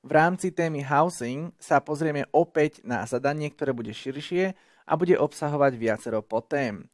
V rámci témy housing sa pozrieme opäť na zadanie, ktoré bude širšie a bude obsahovať viacero podtém.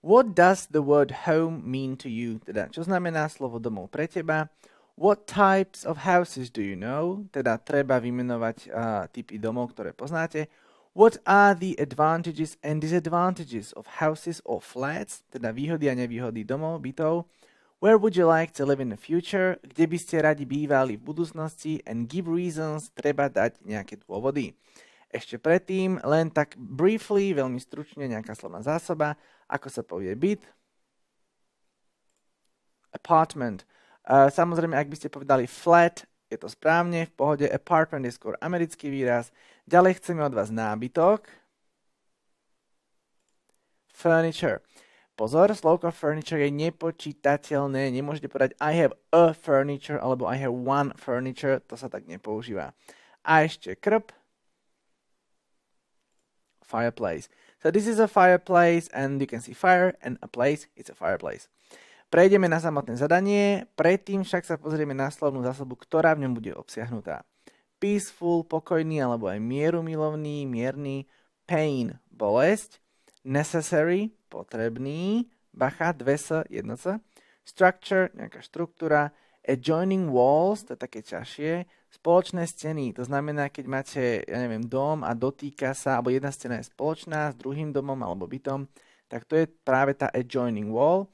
What does the word home mean to you? Teda, čo znamená slovo domov pre teba? What types of houses do you know? Teda, treba vymenovať typy domov, ktoré poznáte. What are the advantages and disadvantages of houses or flats? Teda, výhody a nevýhody domov, bytov. Where would you like to live in the future? Kde by ste radi bývali v budúcnosti? And give reasons, treba dať nejaké dôvody. Ešte predtým, len tak briefly, veľmi stručne, nejaká slovná zásoba. Ako sa povie byt? Apartment. Samozrejme, ak by ste povedali flat, je to správne, v pohode. Apartment je skôr americký výraz. Ďalej chceme od vás nábytok. Furniture. Pozor, slovko furniture je nepočítateľné. Nemôžete povedať I have a furniture alebo I have one furniture. To sa tak nepoužíva. A ešte krb. Fireplace. So this is a fireplace and you can see fire and a place, it's a fireplace. Prejdeme na samotné zadanie. Predtým však sa pozrieme na slovnú zásobu, ktorá v ňom bude obsiahnutá. Peaceful, pokojný alebo aj mierumilovný, mierny. Pain, bolesť. Necessary, potrebný, bacha, 2S, 1C, structure, nejaká štruktúra, adjoining walls, to je také ťažšie, spoločné steny, to znamená, keď máte, dom a dotýka sa, alebo jedna stena je spoločná s druhým domom alebo bytom, tak to je práve tá adjoining wall.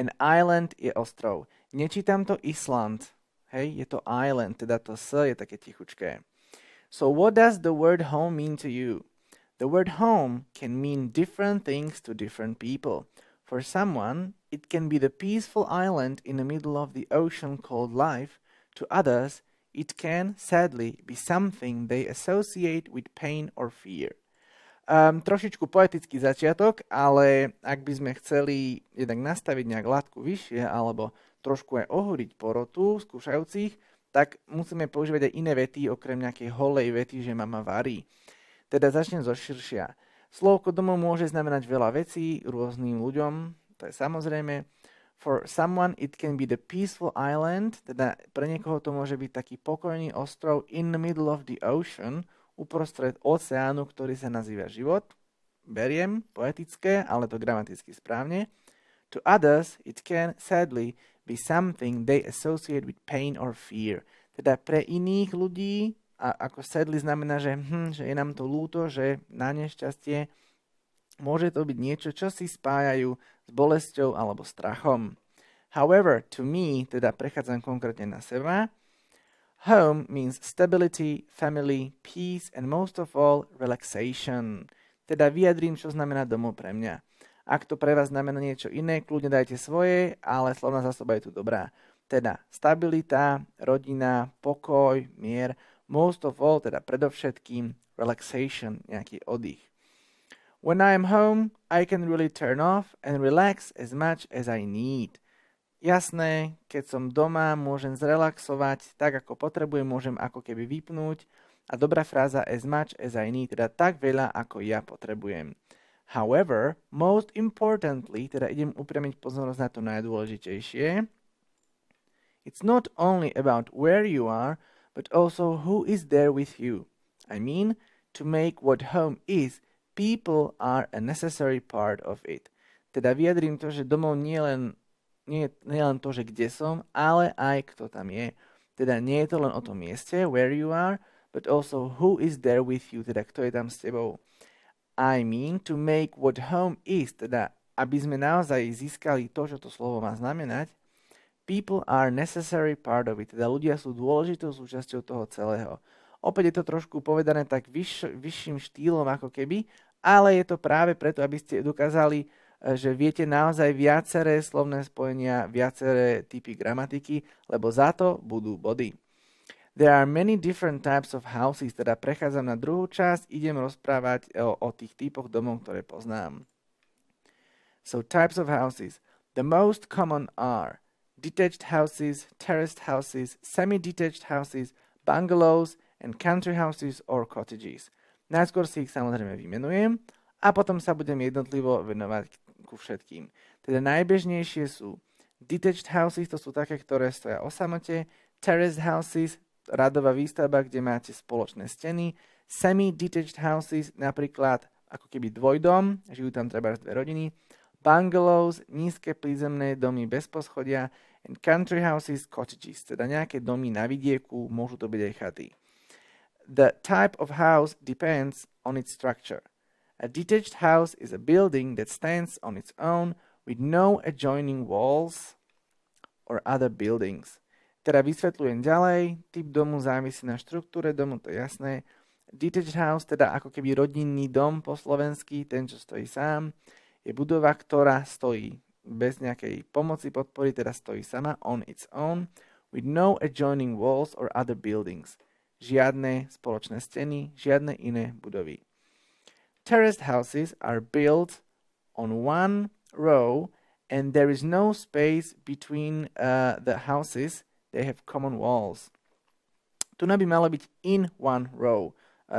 An island je ostrov. Nečítam to Island, hej, je to island, teda to S je také tichučké. So what does the word home mean to you? The word home can mean different things to different people. For someone, it can be the peaceful island in the middle of the ocean called life. To others, it can, sadly, be something they associate with pain or fear. Trošičku poetický začiatok, ale ak by sme chceli jednak nastaviť nejak látku vyššie alebo trošku aj ohúriť porotu skúšajúcich, tak musíme používať aj iné vety, okrem nejakej holej vety, že mama varí. Teda začnem zo širšia. Slovko domov môže znamenať veľa vecí rôznym ľuďom, to je samozrejme. For someone it can be the peaceful island, teda pre niekoho to môže byť taký pokojný ostrov in the middle of the ocean, uprostred oceánu, ktorý sa nazýva život. Beriem, poetické, ale to gramaticky správne. To others it can, sadly, be something they associate with pain or fear. Teda pre iných ľudí, a ako sadly znamená, že je nám to ľúto, že na nešťastie môže to byť niečo, čo si spájajú s bolesťou alebo strachom. However, to me, teda prechádzam konkrétne na seba, home means stability, family, peace and most of all relaxation. Teda vyjadrím, čo znamená domov pre mňa. Ak to pre vás znamená niečo iné, kľudne dajte svoje, ale slovná zásoba je tu dobrá. Teda stabilita, rodina, pokoj, mier, most of all, teda predovšetkým relaxation, nejaký oddych. When I am home, I can really turn off and relax as much as I need. Jasné, keď som doma, môžem zrelaxovať tak, ako potrebujem, môžem ako keby vypnúť. A dobrá fráza as much as I need, teda tak veľa, ako ja potrebujem. However, most importantly, teda idem upriamiť pozornosť na to najdôležitejšie, it's not only about where you are, but also who is there with you. I mean, to make what home is, people are a necessary part of it. Teda vyjadrím to, že domov nie len to, že kde som, ale aj kto tam je. Teda nie je to len o tom mieste, where you are, but also who is there with you, teda kto je tam s tebou. I mean, to make what home is, teda aby sme naozaj získali to, čo to slovo má znamenať, people are necessary part of it, teda ľudia sú dôležitou súčasťou toho celého. Opäť je to trošku povedané tak vyšším štýlom ako keby, ale je to práve preto, aby ste dokázali, že viete naozaj viaceré slovné spojenia, viaceré typy gramatiky, lebo za to budú body. There are many different types of houses, teda prechádzam na druhú časť, idem rozprávať o tých typoch domov, ktoré poznám. So types of houses. The most common are detached houses, terraced houses, semi-detached houses, bungalows and country houses or cottages. Najskôr si ich samozrejme vymenujem a potom sa budem jednotlivo venovať ku všetkým. Teda najbežnejšie sú detached houses, to sú také, ktoré stoja o samote, terraced houses, radová výstavba, kde máte spoločné steny. Semi-detached houses, napríklad ako keby dvojdom, žijú tam treba dve rodiny. Bungalows, nízke prízemné domy bez poschodia. And country houses, cottages, teda nejaké domy na vidieku, môžu to byť aj chaty. The type of house depends on its structure. A detached house is a building that stands on its own with no adjoining walls or other buildings. Teda vysvetľujem ďalej, typ domu závisí na štruktúre domu, to je jasné. Detached house, teda ako keby rodinný dom po slovensky, ten, čo stojí sám, je budova, ktorá stojí bez nejakej pomoci, podpory, teda stojí sama, on its own, with no adjoining walls or other buildings. Žiadne spoločné steny, žiadne iné budovy. Terraced houses are built on one row and there is no space between the houses. They have common walls. Tu by malo byť in one row.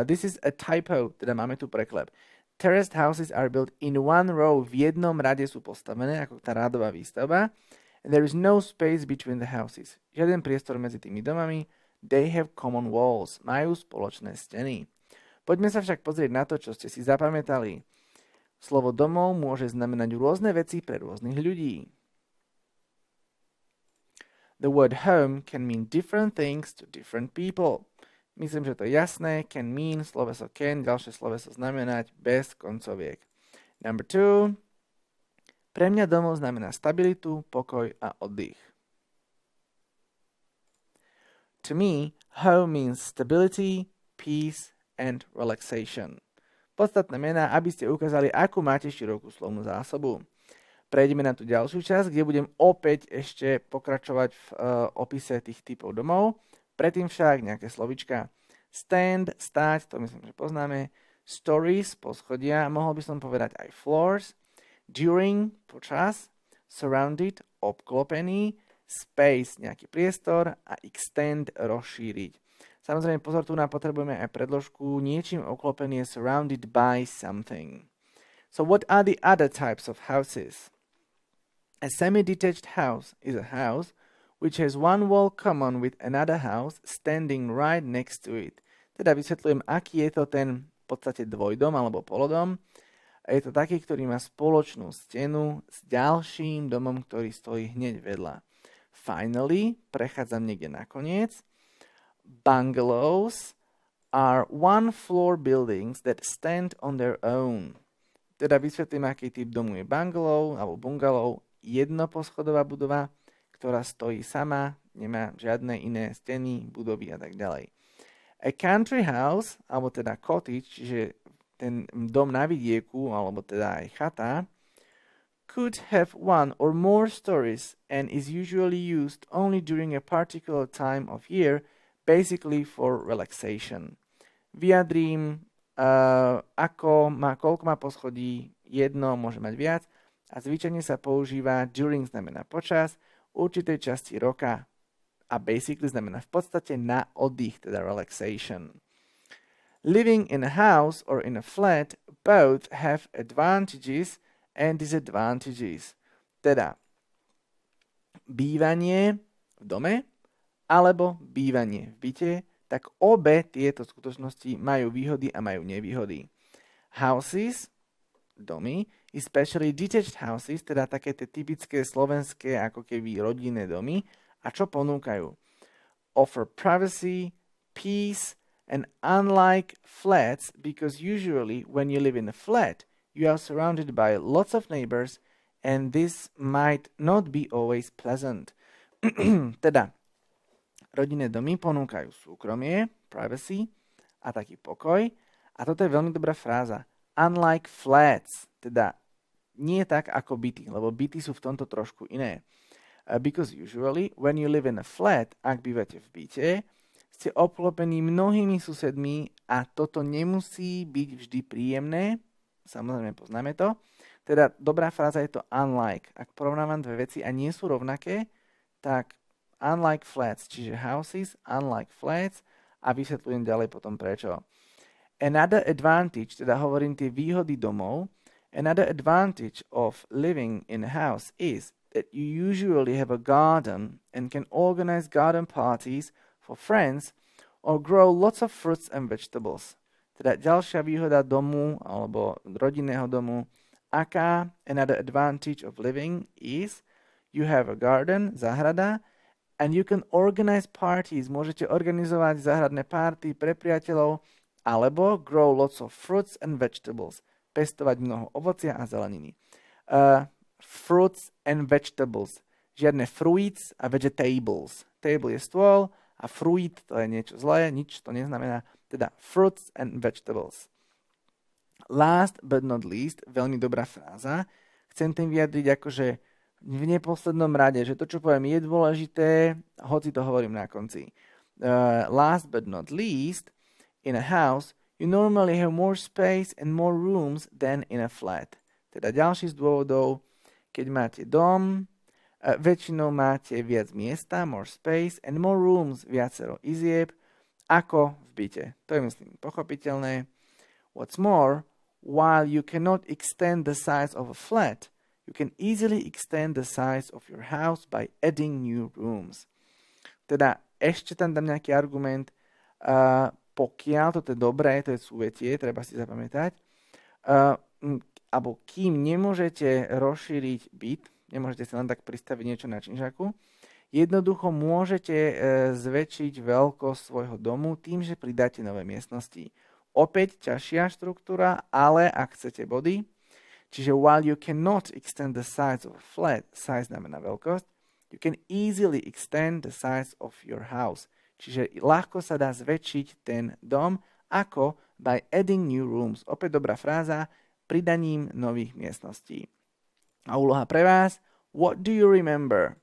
This is a typo, teda máme tu preklep. Terraced houses are built in one row. V jednom rade sú postavené, ako tá rádová výstavba. And there is no space between the houses. Žiaden priestor medzi tými domami. They have common walls. Majú spoločné steny. Poďme sa však pozrieť na to, čo ste si zapamätali. Slovo domov môže znamenať rôzne veci pre rôznych ľudí. The word home can mean different things to different people. Myslím, že to je jasné. Can mean, sloveso can, ďalšie sloveso znamenať bez koncoviek. Number 2. Pre mňa domov znamená stabilitu, pokoj a oddych. To me, home means stability, peace and relaxation. Podstatné mená, aby ste ukázali, akú máte širokú slovnú zásobu. Prejdeme na tú ďalšiu časť, kde budem opäť ešte pokračovať v opise tých typov domov. Predtým však nejaké slovička. Stand, stáť, to myslím, že poznáme. Stories, poschodia, mohol by som povedať aj floors. During, počas. Surrounded, obklopený. Space, nejaký priestor. A extend, rozšíriť. Samozrejme, pozor, tu nám potrebujeme aj predložku. Niečím oklopený je surrounded by something. So what are the other types of houses? A semi-detached house is a house which has one wall common with another house standing right next to it. Teda vysvetľujem, aký je to ten v podstate dvojdom alebo polodom. A je to taký, ktorý má spoločnú stenu s ďalším domom, ktorý stojí hneď vedľa. Finally, prechádzam niekde nakoniec. Bungalows are one-floor buildings that stand on their own. Teda vysvetlím, aký typ domu je bungalow alebo bungalow, jednoposchodová budova, ktorá stojí sama, nemá žiadne iné steny, budovy a tak ďalej. A country house, alebo teda cottage, čiže ten dom na vidieku, alebo teda aj chata, could have one or more stories and is usually used only during a particular time of year, basically for relaxation. Vyjadrím, koľko má poschodí, jedno, môže mať viac, a zvyčajne sa používa during znamená počas, určitej časti roka a basically znamená v podstate na oddych, teda relaxation. Living in a house or in a flat both have advantages and disadvantages. Teda bývanie v dome alebo bývanie v byte, tak obe tieto skutočnosti majú výhody a majú nevýhody. Houses, domy, especially detached houses, teda také tie typické slovenské ako keby rodinné domy, a čo ponúkajú? Offer privacy, peace, and unlike flats, because usually when you live in a flat, you are surrounded by lots of neighbors and this might not be always pleasant. Teda, rodinné domy ponúkajú súkromie, privacy a taký pokoj. A toto je veľmi dobrá fráza. Unlike flats, teda nie tak ako byty, lebo byty sú v tomto trošku iné. Because usually, when you live in a flat, ak bývate v byte, ste obklopení mnohými susedmi a toto nemusí byť vždy príjemné. Samozrejme, poznáme to. Teda dobrá fráza je to unlike. Ak porovnávam dve veci a nie sú rovnaké, tak unlike flats, čiže houses, unlike flats, a vysvetľujem ďalej potom prečo. Another advantage, teda hovorím tie výhody domov, another advantage of living in a house is that you usually have a garden and can organize garden parties for friends, or grow lots of fruits and vegetables. Teda ďalšia výhoda domu alebo rodinného domu. Aká? Another advantage of living is you have a garden, záhrada, and you can organize parties. Môžete organizovať záhradné party pre priateľov, alebo grow lots of fruits and vegetables. Pestovať mnoho ovocia a zeleniny. Fruits and vegetables. Žiadne fruits a vegetables. Table je stôl a fruit to je niečo zlé, nič to neznamená. Teda fruits and vegetables. Last but not least, veľmi dobrá fráza. Chcem tým vyjadriť akože v neposlednom rade, že to, čo poviem, je dôležité, hoci to hovorím na konci. Last but not least, in a house, you normally have more space and more rooms than in a flat. Teda ďalší z dôvodov, keď máte dom, väčšinou máte viac miesta, more space, and more rooms, viacero izieb, ako v byte. To je, myslím, pochopiteľné. What's more, while you cannot extend the size of a flat, you can easily extend the size of your house by adding new rooms. Teda ešte tam dám nejaký argument, pokiaľ, toto je dobré, to je súvetie, treba si zapamätať, alebo kým nemôžete rozšíriť byt, nemôžete si len tak pristaviť niečo na činžaku, jednoducho môžete zväčšiť veľkosť svojho domu tým, že pridáte nové miestnosti. Opäť ťažšia štruktúra, ale ak chcete body, čiže while you cannot extend the size of a flat, size znamená veľkosť, you can easily extend the size of your house. Čiže ľahko sa dá zväčšiť ten dom, ako by adding new rooms. Opäť dobrá fráza, pridaním nových miestností. A úloha pre vás, what do you remember?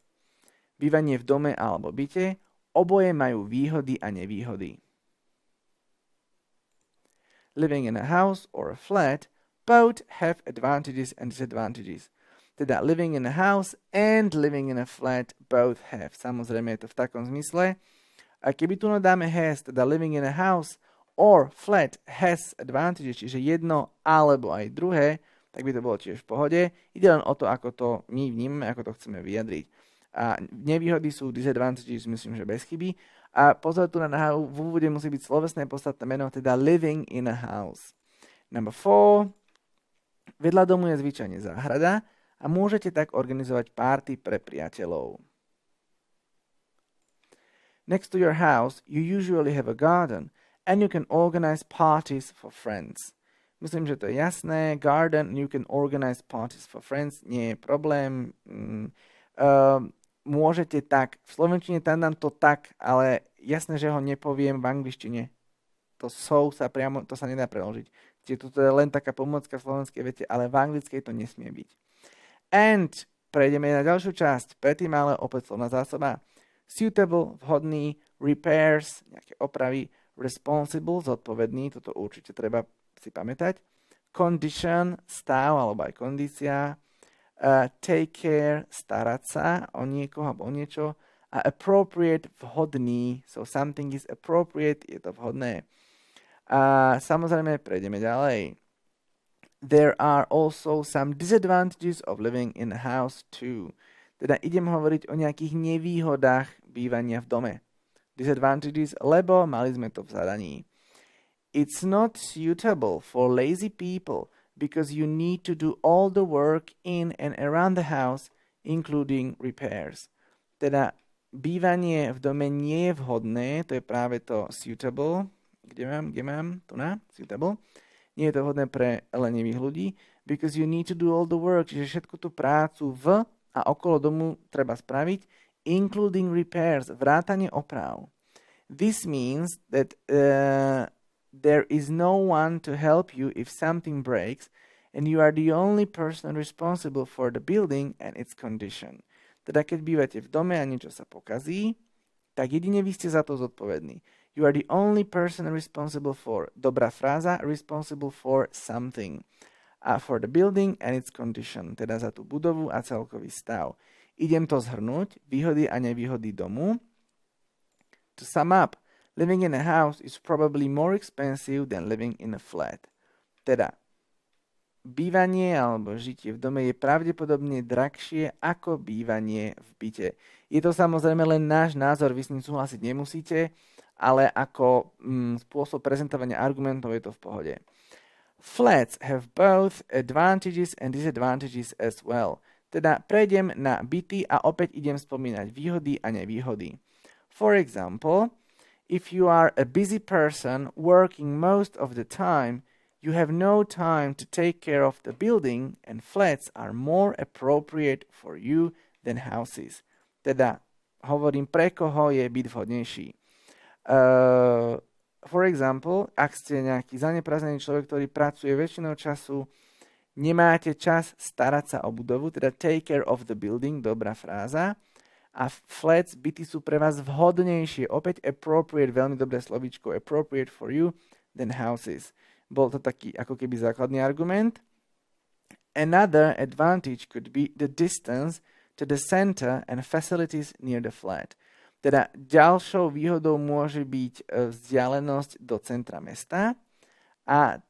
Bývanie v dome alebo byte, oboje majú výhody a nevýhody. Living in a house or a flat, both have advantages and disadvantages. Teda living in a house and living in a flat both have. Samozrejme je to v takom zmysle. A keby tu dáme has, teda living in a house or flat has advantages, čiže jedno alebo aj druhé, tak by to bolo tiež v pohode. Ide len o to, ako to my vnímame, ako to chceme vyjadriť. A nevýhody sú disadvantages, myslím, že bez chyby. A pozor tu v úvode musí byť slovesné podstatné meno, teda living in a house. Number 4. Vedľa domu je zvyčajne záhrada a môžete tak organizovať party pre priateľov. Next to your house, you usually have a garden and you can organize parties for friends. Myslím, že to je jasné. Garden, you can organize parties for friends. Nie je problém. Môžete tak. V slovenčine tam dám to tak, ale jasné, že ho nepoviem v angličtine. To so sa priamo, to sa nedá preložiť. Čiže toto je len taká pomôcka v slovenskej vete, ale v anglickej to nesmie byť. And prejdeme na ďalšiu časť. Predtým ale opäť slovná zásoba. Suitable, vhodný, repairs, nejaké opravy, responsible, zodpovedný, toto určite treba si pamätať. Condition, stav alebo aj kondícia. Take care, starať sa o niekoho alebo o niečo. A appropriate, vhodný. So something is appropriate, je to vhodné. A samozrejme, prejdeme ďalej. There are also some disadvantages of living in a house too. Teda idem hovoriť o nejakých nevýhodách bývania v dome. Disadvantages, lebo mali sme to v zadaní. It's not suitable for lazy people because you need to do all the work in and around the house, including repairs. Teda bývanie v dome nie je vhodné, to je práve to suitable. Kde mám? Tu na? Suitable. Nie je to vhodné pre lenivých ľudí, because you need to do all the work, čiže všetku tú prácu v a okolo domu treba spraviť, including repairs, vrátane oprav. This means that there is no one to help you if something breaks and you are the only person responsible for the building and its condition. Teda keď bývate v dome a niečo sa pokazí, tak jedine vy ste za to zodpovední. You are the only person responsible for, dobrá fráza, responsible for something. A for the building and its condition, teda za tú budovu a celkový stav. Idem to zhrnúť, výhody a nevýhody domu. To sum up, living in a house is probably more expensive than living in a flat. Teda, bývanie alebo žitie v dome je pravdepodobne drahšie ako bývanie v byte. Je to samozrejme len náš názor, vy s ním súhlasiť nemusíte, ale ako spôsob prezentovania argumentov je to v pohode. Flats have both advantages and disadvantages as well. Teda prejdem na byty a opäť idem spomínať výhody a nevýhody. For example, if you are a busy person working most of the time, you have no time to take care of the building and flats are more appropriate for you than houses. Teda hovorím, pre koho je byt vhodnejší. For example, ak ste nejaký zaneprázdnený človek, ktorý pracuje väčšinou času, nemáte čas starať sa o budovu, teda take care of the building, dobrá fráza, a flats, byty sú pre vás vhodnejšie, opäť appropriate, veľmi dobré slovíčko, appropriate for you than houses. Bol to taký ako keby základný argument. Another advantage could be the distance to the center and facilities near the flat. Teda ďalšou výhodou môže byť vzdialenosť do centra mesta a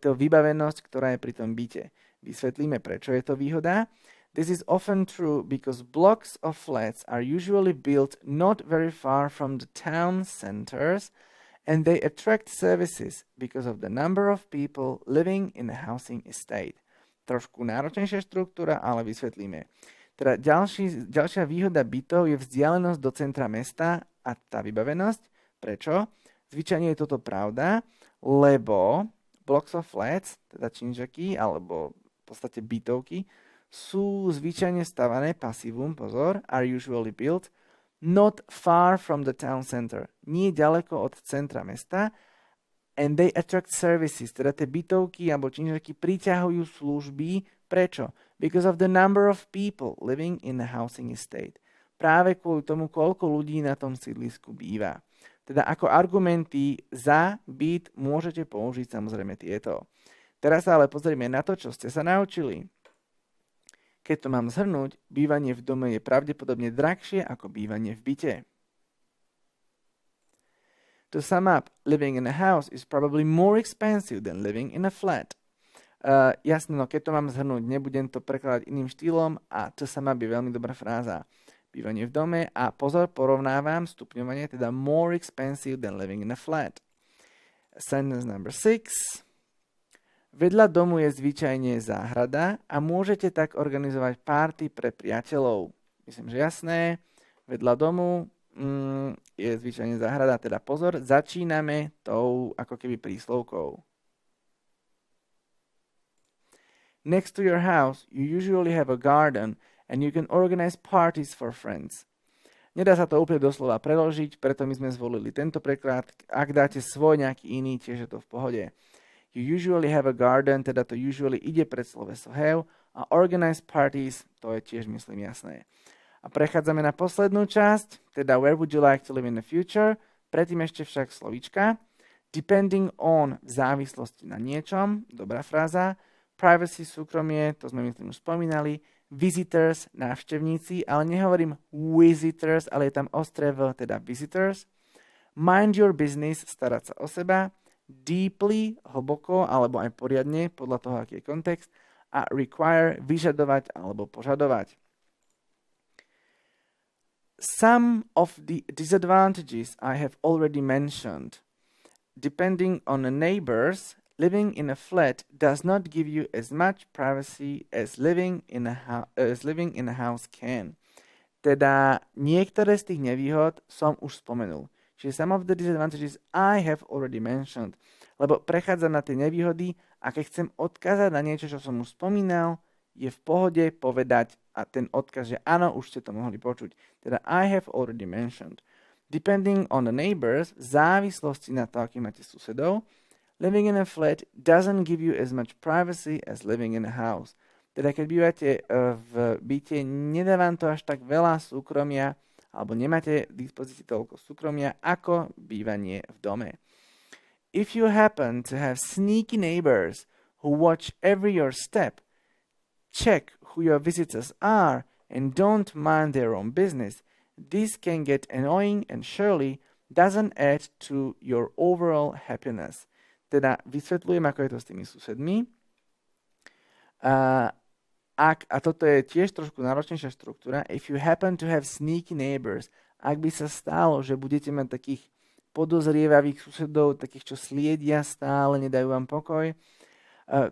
to vybavenosť, ktorá je pri tom byte. Vysvetlíme, prečo je to výhoda. This is often true because blocks of flats are usually built not very far from the town centers and they attract services because of the number of people living in a housing estate. Trošku náročnejšia štruktúra, ale vysvetlíme. Teda ďalšia výhoda bytov je vzdialenosť do centra mesta a tá vybavenosť. Prečo? Zvyčajne je toto pravda, lebo blocks of flats, teda činžaky, alebo v podstate bytovky, sú zvyčajne stavané, pasívum, pozor, are usually built not far from the town center, nie ďaleko od centra mesta, and they attract services, teda tie bytovky alebo činžaky priťahujú služby. Prečo? Because of the number of people living in a housing estate. Práve kvôli tomu, koľko ľudí na tom sídlisku býva. Teda ako argumenty za byt môžete použiť samozrejme tieto. Teraz sa ale pozrieme na to, čo ste sa naučili. Keď to mám zhrnúť, bývanie v dome je pravdepodobne drahšie ako bývanie v byte. To sum up, living in a house is probably more expensive than living in a flat. Jasne, no keď to mám zhrnúť, nebudem to prekladať iným štýlom a to sum up je veľmi dobrá fráza. Bývanie v dome a pozor, porovnávam stupňovanie, teda more expensive than living in a flat. Sentence number 6. Vedľa domu je zvyčajne záhrada a môžete tak organizovať party pre priateľov. Myslím, že jasné. Vedľa domu je zvyčajne záhrada, teda pozor, začíname tou ako keby príslovkou. Next to your house, you usually have a garden and you can organize parties for friends. Nedá sa to úplne doslova preložiť, preto my sme zvolili tento preklad. Ak dáte svoj nejaký iný, tiež je to v pohode. You usually have a garden, teda to usually ide pred sloveso have, a organized parties, to je tiež myslím jasné. A prechádzame na poslednú časť, teda where would you like to live in the future, predtým ešte však slovíčka. Depending on, v závislosti na niečom, dobrá fráza. Privacy, súkromie, to sme myslím už spomínali. Visitors, návštevníci, ale nehovorím visitors, ale je tam ostré v, teda visitors. Mind your business, starať sa o seba. Deeply, hlboko, alebo aj poriadne, podľa toho, aký je kontext. A require, vyžadovať alebo požadovať. Some of the disadvantages I have already mentioned. Depending on the neighbors, living in a flat does not give you as much privacy as living in a house can. Teda niektoré z tých nevýhod som už spomenul. Čiže some of the disadvantages I have already mentioned. Lebo prechádzam na tie nevýhody a keď chcem odkázať na niečo, čo som už spomínal, je v pohode povedať a ten odkaz, že áno, už ste to mohli počuť. Teda I have already mentioned. Depending on the neighbors, v závislosti na to, aký máte susedov, living in a flat doesn't give you as much privacy as living in a house. Teda keď bývate v byte, nedá vám to až tak veľa súkromia, alebo nemáte v dispozícii toľko súkromia, ako bývanie v dome. If you happen to have sneaky neighbors who watch every your step, check who your visitors are, and don't mind their own business, this can get annoying and surely doesn't add to your overall happiness. Teda vysvetľujem, ako je to s tými susedmi. A toto je tiež trošku náročnejšia štruktúra, if you happen to have sneaky neighbors, ak by sa stalo, že budete mať takých podozrievavých susedov, takých, čo sliedia stále, nedajú vám pokoj,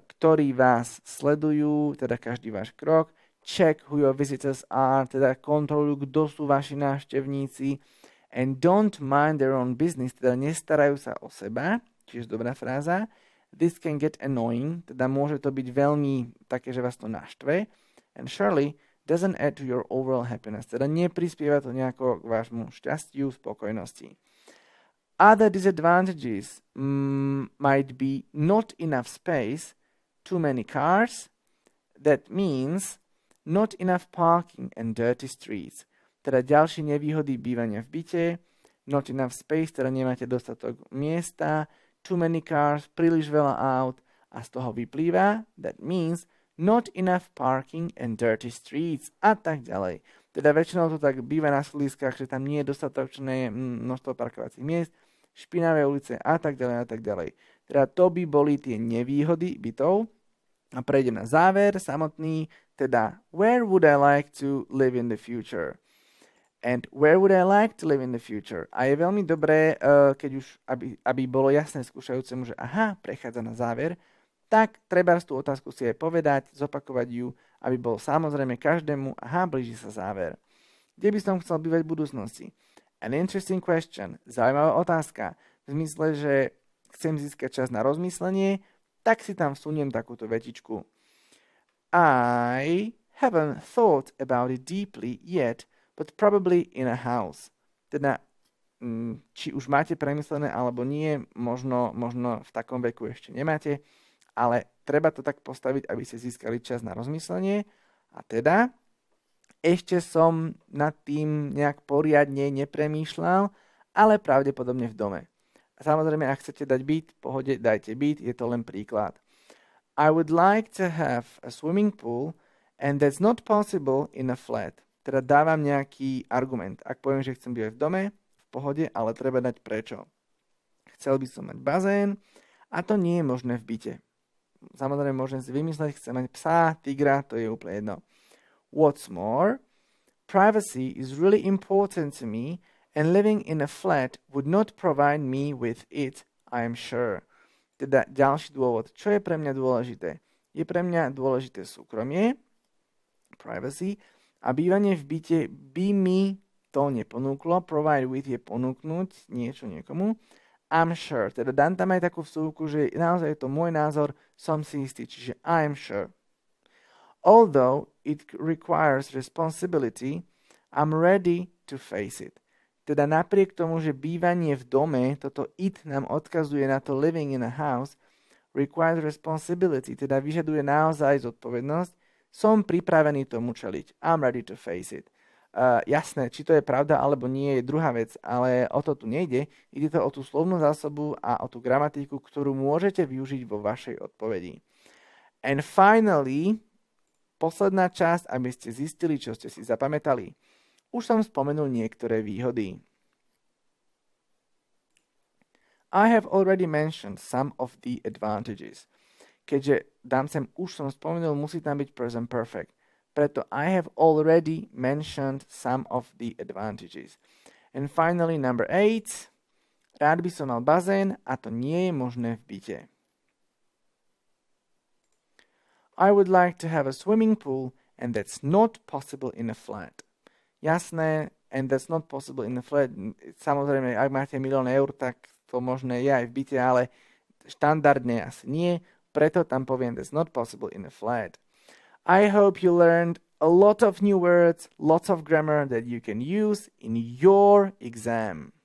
ktorí vás sledujú, teda každý váš krok, check who your visitors are, teda kontrolujú, kto sú vaši návštevníci, and don't mind their own business, teda nestarajú sa o seba, čiže dobrá fráza. This can get annoying, teda môže to byť veľmi také, že vás to naštve, and surely doesn't add to your overall happiness, teda neprispieva to nejako k vášmu šťastiu, spokojnosti. Other disadvantages might be not enough space, too many cars, that means not enough parking and dirty streets. Teda ďalšie nevýhody bývania v byte, not enough space, teda nemáte dostatok miesta, too many cars, príliš veľa aut a z toho vyplýva, that means not enough parking and dirty streets a tak ďalej. Teda väčšinou to tak býva na sídliskách, že tam nie je dostatočné množstvo parkovacích miest, špinavé ulice a tak ďalej a tak ďalej. Teda to by boli tie nevýhody bytov. A prejdem na záver samotný, teda where would I like to live in the future? And where would I like to live in the future? A je veľmi dobré, keď už, aby bolo jasné skúšajúcemu, že aha, prechádza na záver, tak treba tú otázku si aj povedať, zopakovať ju, aby bol samozrejme každému, aha, blíži sa záver. Kde by som chcel bývať v budúcnosti? An interesting question, zaujímavá otázka, v zmysle, že chcem získať čas na rozmyslenie, tak si tam vsuniem takúto vetičku. I haven't thought about it deeply yet, but probably in a house. Teda, či už máte premyslené alebo nie, možno v takom veku ešte nemáte, ale treba to tak postaviť, aby ste získali čas na rozmyslenie. A teda, ešte som nad tým nejak poriadne nepremýšľal, ale pravdepodobne v dome. A samozrejme, ak chcete dať byt, v pohode dajte byt, je to len príklad. I would like to have a swimming pool, and that's not possible in a flat. Teda dávam nejaký argument. Ak poviem, že chcem bývať v dome, v pohode, ale treba dať prečo. Chcel by som mať bazén a to nie je možné v byte. Samozrejme, môžem si vymysleť, chcem mať psa, tigra, to je úplne jedno. What's more, privacy is really important to me and living in a flat would not provide me with it, I am sure. Teda ďalší dôvod. Čo je pre mňa dôležité? Je pre mňa dôležité súkromie, privacy, a bývanie v byte by mi to neponúklo. Provide with je ponúknuť niečo niekomu. I'm sure. Teda dám tam aj takú vsúvku, že naozaj je to môj názor, som si istý, čiže I'm sure. Although it requires responsibility, I'm ready to face it. Teda napriek tomu, že bývanie v dome, toto it nám odkazuje na to living in a house, requires responsibility, teda vyžaduje naozaj zodpovednosť, som pripravený tomu čeliť. I'm ready to face it. Jasné, či to je pravda alebo nie, je druhá vec, ale o to tu nejde. Ide to o tú slovnú zásobu a o tú gramatiku, ktorú môžete využiť vo vašej odpovedi. And finally, posledná časť, aby ste zistili, čo ste si zapamätali. Už som spomenul niektoré výhody. I have already mentioned some of the advantages. Keďže dám sem už som spomenul, musí tam byť present perfect. Preto I have already mentioned some of the advantages. And finally number 8. Rád by som mal bazén a to nie je možné v byte. I would like to have a swimming pool and that's not possible in a flat. Jasné, and that's not possible in a flat. Samozrejme, ak máte 1 000 000 eur, tak to možné je aj v byte, ale štandardne asi nie. Preto tam poviem that's not possible in a flat. I hope you learned a lot of new words, lots of grammar that you can use in your exam.